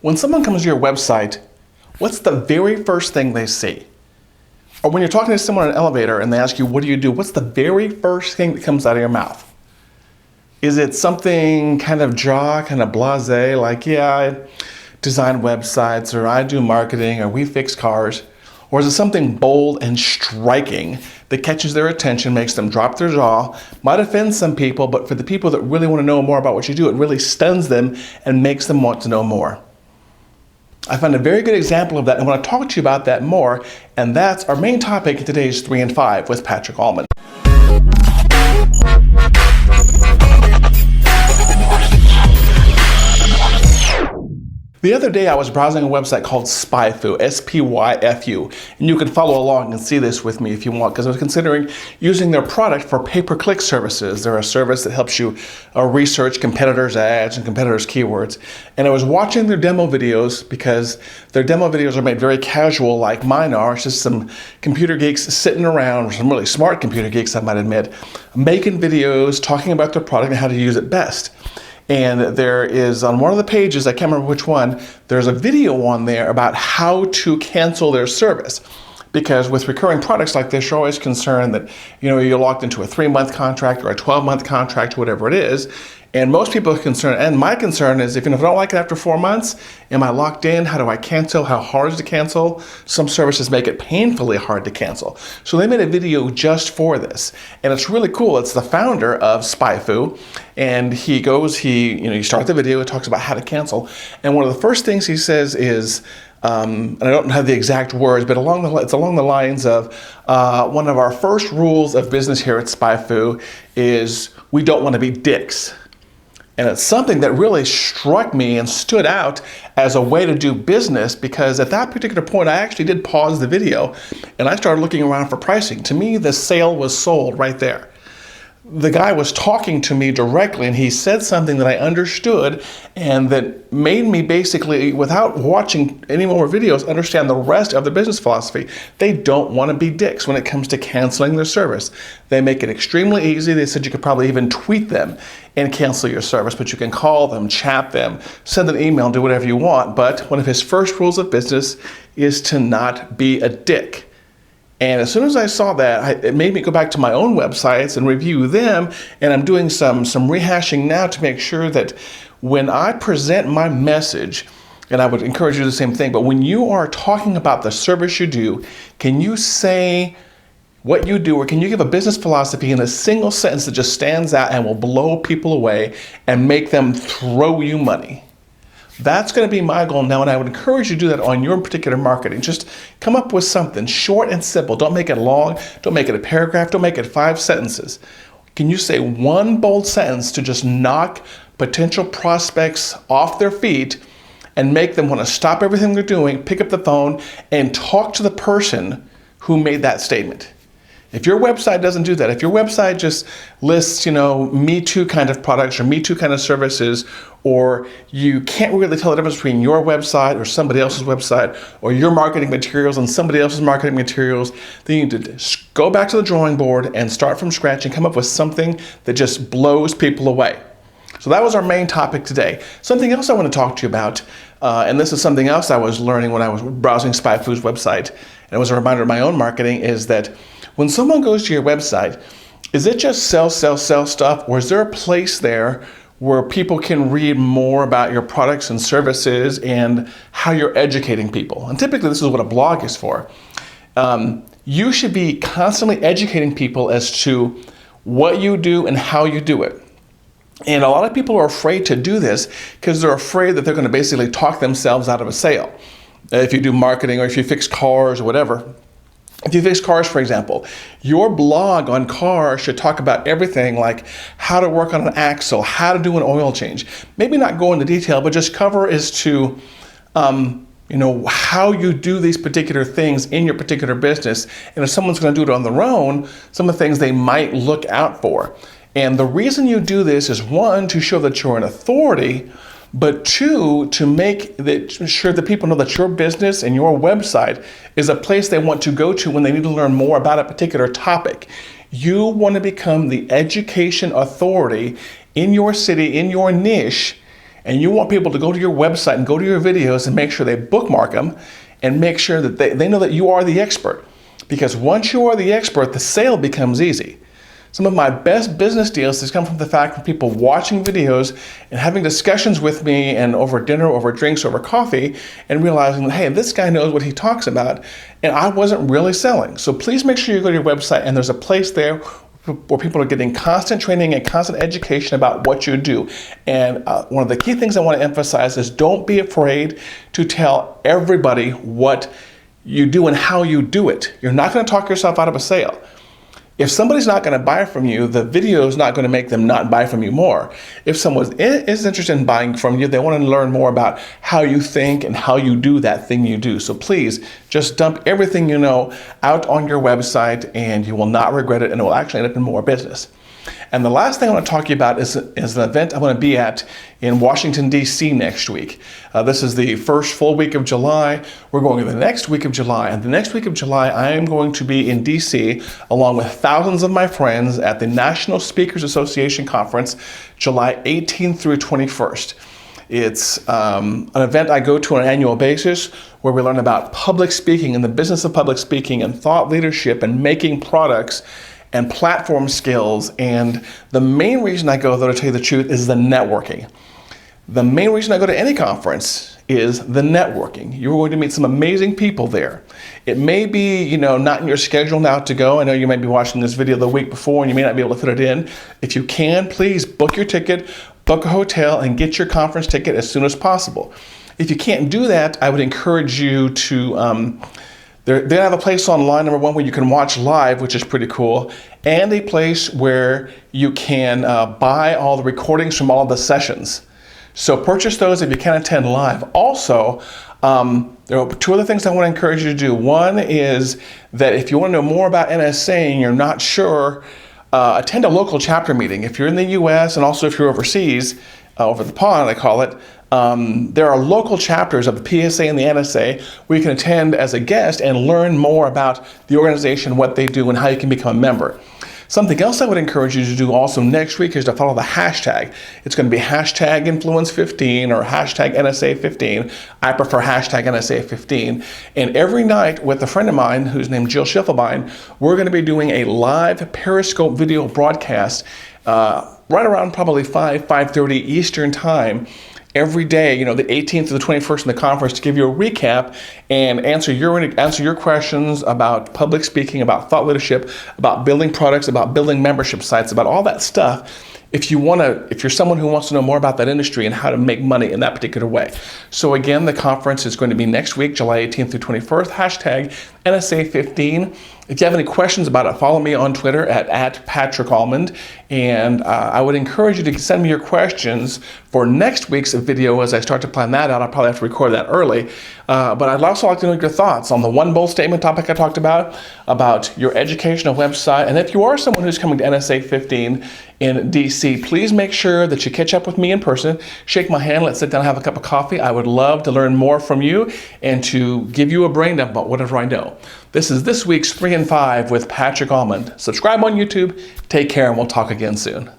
When someone comes to your website, what's the very first thing they see? Or when you're talking to someone in an elevator and they ask you, what do you do? What's the very first thing that comes out of your mouth? Is it something kind of kind of blasé, like, yeah, I design websites, or I do marketing, or we fix cars? Or is it something bold and striking that catches their attention, makes them drop their jaw, might offend some people, but for the people that really want to know more about what you do, it really stuns them and makes them want to know more? I found a very good example of that, and I want to talk to you about that more, and that's our main topic in today's 3 and 5 with Patrick Allman. The other day I was browsing a website called SpyFu, S-P-Y-F-U, and you can follow along and see this with me if you want, because I was considering using their product for pay-per-click services. They're a service that helps you research competitors' ads and competitors' keywords. And I was watching their demo videos because their demo videos are made very casual, like mine are. It's just some computer geeks sitting around, some really smart computer geeks, I might admit, making videos, talking about their product and how to use it best. And there is, on one of the pages, I can't remember which one, there's a video on there about how to cancel their service. Because with recurring products like this, you're always concerned that, you're locked into a 3-month contract or a 12-month contract, whatever it is. And most people are concerned, and my concern is, if I don't like it after 4 months, am I locked in? How do I cancel? How hard is it to cancel? Some services make it painfully hard to cancel. So they made a video just for this. And it's really cool. It's the founder of SpyFu. And you start the video, it talks about how to cancel. And one of the first things he says is, and I don't have the exact words, but it's along the lines of, one of our first rules of business here at SpyFu is we don't want to be dicks. And it's something that really struck me and stood out as a way to do business, because at that particular point, I actually did pause the video and I started looking around for pricing. To me, the sale was sold right there. The guy was talking to me directly, and he said something that I understood and that made me basically, without watching any more videos, understand the rest of the business philosophy. They don't want to be dicks when it comes to canceling their service. They make it extremely easy. They said you could probably even tweet them and cancel your service, but you can call them, chat them, send an email, do whatever you want. But one of his first rules of business is to not be a dick. And as soon as I saw that, it made me go back to my own websites and review them. And I'm doing some rehashing now to make sure that when I present my message, and I would encourage you to do the same thing, but when you are talking about the service you do, can you say what you do, or can you give a business philosophy in a single sentence that just stands out and will blow people away and make them throw you money? That's going to be my goal now, and I would encourage you to do that on your particular marketing. Just come up with something short and simple. Don't make it long. Don't make it a paragraph. Don't make it 5 sentences. Can you say one bold sentence to just knock potential prospects off their feet and make them want to stop everything they're doing, pick up the phone, and talk to the person who made that statement? If your website doesn't do that, if your website just lists, Me Too kind of products or Me Too kind of services, or you can't really tell the difference between your website or somebody else's website, or your marketing materials and somebody else's marketing materials, then you need to go back to the drawing board and start from scratch and come up with something that just blows people away. So that was our main topic today. Something else I want to talk to you about, and this is something else I was learning when I was browsing SpyFu's website, and it was a reminder of my own marketing, is that when someone goes to your website, is it just sell stuff, or is there a place there where people can read more about your products and services and how you're educating people? And typically this is what a blog is for. You should be constantly educating people as to what you do and how you do it. And a lot of people are afraid to do this because they're afraid that they're going to basically talk themselves out of a sale. If you do marketing, or if you fix cars or whatever. If you fix cars, for example, your blog on cars should talk about everything like how to work on an axle, how to do an oil change. Maybe not go into detail, but just cover as to how you do these particular things in your particular business. And if someone's going to do it on their own, some of the things they might look out for. And the reason you do this is, 1, to show that you're an authority, but 2, to make sure that people know that your business and your website is a place they want to go to when they need to learn more about a particular topic. You want to become the education authority in your city, in your niche, And you want people to go to your website and go to your videos and make sure they bookmark them and make sure that they know that you are the expert. Because once you are the expert, the sale becomes easy. Some of my best business deals has come from the fact of people watching videos and having discussions with me and over dinner, over drinks, over coffee, and realizing, hey, this guy knows what he talks about, and I wasn't really selling. So please make sure you go to your website and there's a place there where people are getting constant training and constant education about what you do. And one of the key things I want to emphasize is don't be afraid to tell everybody what you do and how you do it. You're not going to talk yourself out of a sale. If somebody's not going to buy from you, the video is not going to make them not buy from you more. If someone is interested in buying from you, they want to learn more about how you think and how you do that thing you do. So please just dump everything you know out on your website and you will not regret it, and it will actually end up in more business. And the last thing I want to talk to you about is an event I'm going to be at in Washington, D.C. next week. This is the first full week of July. We're going to the next week of July. And the next week of July, I am going to be in D.C. along with thousands of my friends at the National Speakers Association Conference, July 18th through 21st. It's an event I go to on an annual basis where we learn about public speaking and the business of public speaking and thought leadership and making products and platform skills. And the main reason I go, though, to tell you the truth, is the networking. The main reason I go to any conference is the networking. You're going to meet some amazing people there. It may be, not in your schedule now to go. I know you may be watching this video the week before and you may not be able to fit it in. If you can, please book your ticket, book a hotel, and get your conference ticket as soon as possible. If you can't do that, I would encourage you to They have a place online, number one, where you can watch live, which is pretty cool, and a place where you can buy all the recordings from all of the sessions. So purchase those if you can't attend live. Also, there are two other things I want to encourage you to do. One is that if you want to know more about NSA and you're not sure, attend a local chapter meeting. If you're in the U.S. and also if you're overseas, over the pond, I call it, there are local chapters of the PSA and the NSA where you can attend as a guest and learn more about the organization, what they do, and how you can become a member. Something else I would encourage you to do also next week is to follow the hashtag. It's going to be hashtag Influence15 or hashtag NSA15. I prefer hashtag NSA15. And every night with a friend of mine who's named Jill Schiffelbein, we're going to be doing a live Periscope video broadcast right around probably 5:30 Eastern Time every day, the 18th to the 21st in the conference, to give you a recap and answer your questions about public speaking, about thought leadership, about building products, about building membership sites, about all that stuff. If you're someone who wants to know more about that industry and how to make money in that particular way. So again, the conference is going to be next week, July 18th through 21st, hashtag NSA15. If you have any questions about it, follow me on Twitter at Patrick Almond. And I would encourage you to send me your questions for next week's video. As I start to plan that out, I'll probably have to record that early. But I'd also like to know your thoughts on the one bold statement topic I talked about your educational website. And if you are someone who's coming to NSA 15 in DC, please make sure that you catch up with me in person, shake my hand, let's sit down and have a cup of coffee. I would love to learn more from you and to give you a brain dump about whatever I know. This is this week's 3 in 5 with Patrick Almond. Subscribe on YouTube. Take care, and we'll talk again soon.